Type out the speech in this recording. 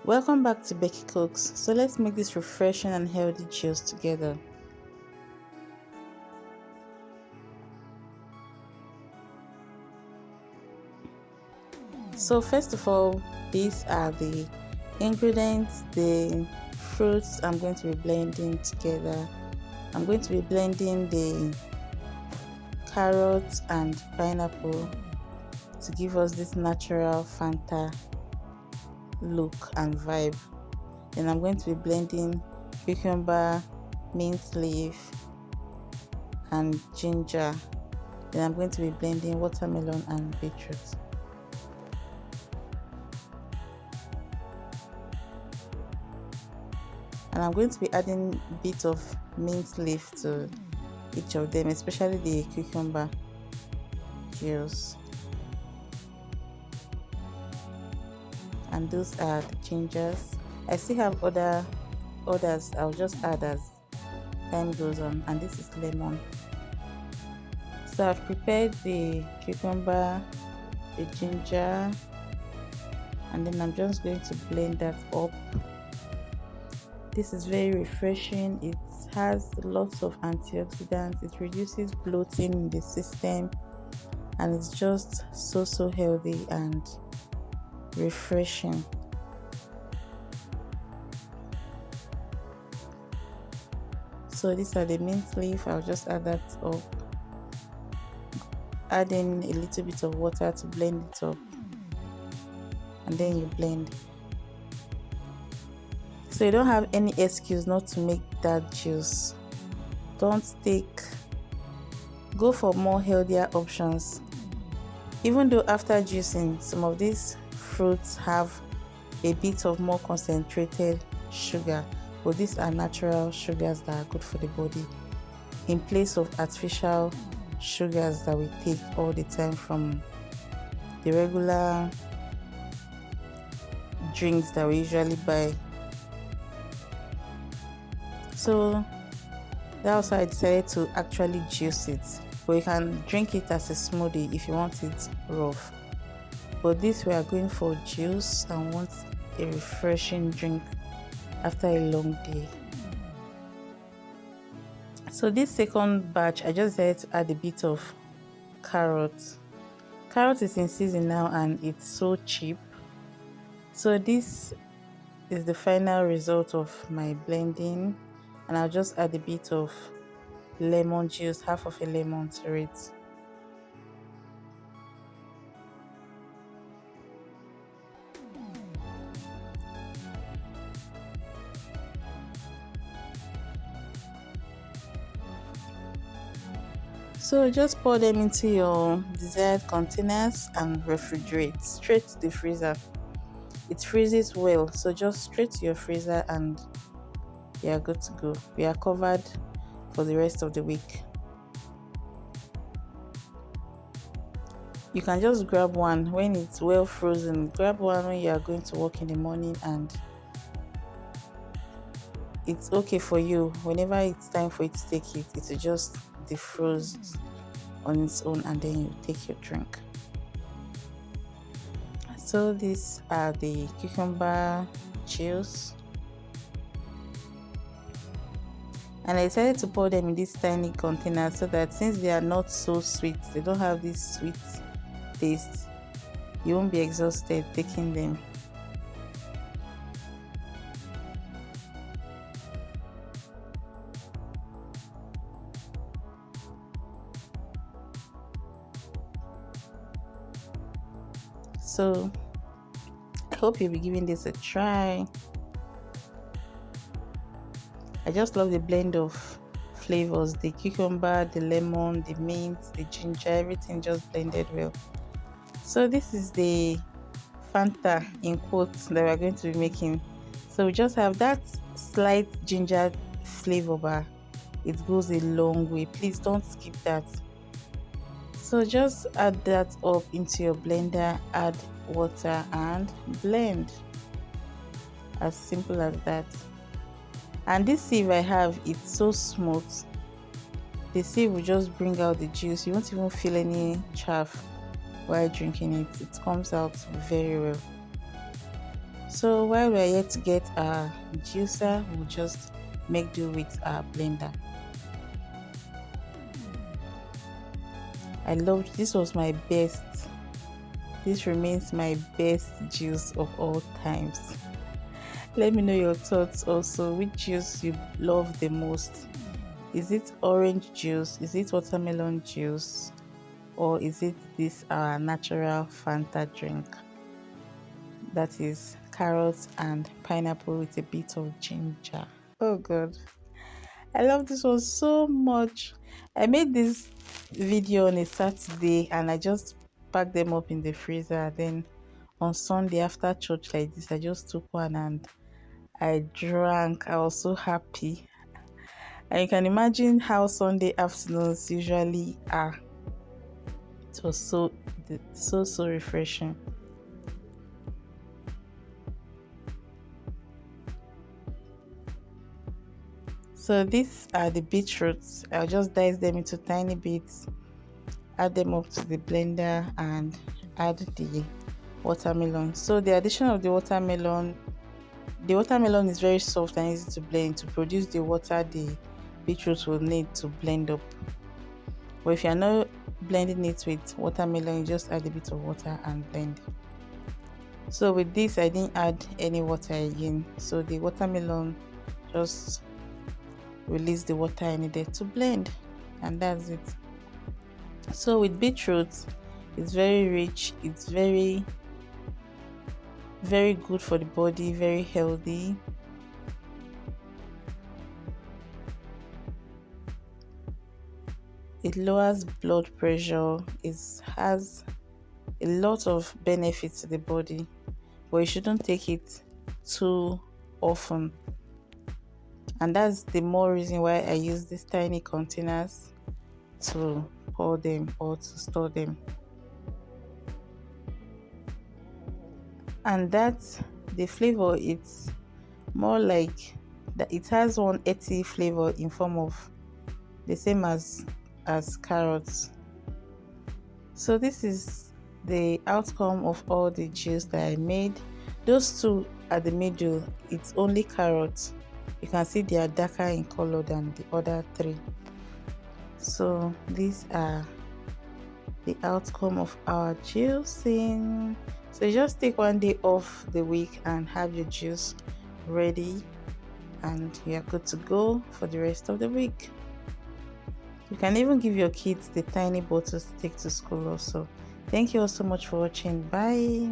Welcome back to Becky Cooks. So let's make this refreshing and healthy juice together. So first of all, these are the ingredients, the fruits I'm going to be blending together. I'm going to be blending the carrots and pineapple to give us this natural Fanta look and vibe. Then I'm going to be blending cucumber, mint leaf, and ginger. Then I'm going to be blending watermelon and beetroot. And I'm going to be adding a bit of mint leaf to each of them, especially the cucumber juice. And those are the gingers. I still have others I'll just add as time goes on, and this is lemon. So I've prepared the cucumber, the ginger, and then I'm just going to blend that up. This is very refreshing. It has lots of antioxidants. It reduces bloating in the system, and it's just so healthy and refreshing. So these are the mint leaf. I'll just add that up. Add in a little bit of water to blend it up, and then you blend. So you don't have any excuse not to make that juice. Go for more healthier options. Even though after juicing, some of these fruits have a bit of more concentrated sugar, but these are natural sugars that are good for the body, in place of artificial sugars that we take all the time from the regular drinks that we usually buy. So that's why I decided to actually juice it, but you can drink it as a smoothie if you want it rough. But this we are going for juice and want a refreshing drink after a long day. So this second batch, I just decided to add a bit of carrot. Carrot is in season now and it's so cheap. So this is the final result of my blending, and I'll just add a bit of lemon juice, half of a lemon to it. So just pour them into your desired containers and refrigerate straight to the freezer. It freezes well, so just straight to your freezer and you are good to go. We are covered for the rest of the week. You can just grab one when it's well frozen. Grab one when you are going to work in the morning, and it's okay for you. Whenever it's time for you to take it, it will just defrost on its own, and then you take your drink. So these are the cucumber juice, and I decided to pour them in this tiny container so that since they are not so sweet, they don't have this sweet taste, you won't be exhausted taking them. So I hope you'll be giving this a try. I just love the blend of flavors, the cucumber, the lemon, the mint, the ginger, everything just blended well. So this is the Fanta in quotes that we're going to be making. So we just have that slight ginger flavor bar. It goes a long way. Please don't skip that. So just add that up into your blender, add water and blend. As simple as that. And this sieve I have, it's so smooth. The sieve will just bring out the juice. You won't even feel any chaff while drinking it. It comes out very well. So while we're yet to get our juicer, we'll just make do with our blender. I loved this, was my best. This remains my best juice of all times. Let me know your thoughts also. Which juice you love the most? Is it orange juice? Is it watermelon juice? Or is it this natural Fanta drink? That is carrots and pineapple with a bit of ginger. Oh god. I love this one so much. I made this video on a Saturday and I just packed them up in the freezer. Then on Sunday after church like this, I just took one and I drank. I was so happy. And you can imagine how Sunday afternoons usually are. It was so refreshing. So these are the beetroots. I'll just dice them into tiny bits, add them up to the blender and add the watermelon. So the addition of the watermelon is very soft and easy to blend to produce the water the beetroot will need to blend up. But if you're not blending it with watermelon, you just add a bit of water and blend. So with this, I didn't add any water again. So the watermelon just released the water I needed to blend, and that's it. So with beetroot, it's very rich, it's very good for the body, very healthy. It lowers blood pressure, it has a lot of benefits to the body, but you shouldn't take it too often. And that's the more reason why I use these tiny containers to pour them or to store them. And that's the flavor, it's more like that, it has one earthy flavor in form of the same as carrots. So this is the outcome of all the juice that I made. Those two at the middle, it's only carrots. You can see they are darker in color than the other three. So these are the outcome of our juicing. So you just take one day off the week and have your juice ready and you are good to go for the rest of the week. You can even give your kids the tiny bottles to take to school also. Thank you all so much for watching. Bye.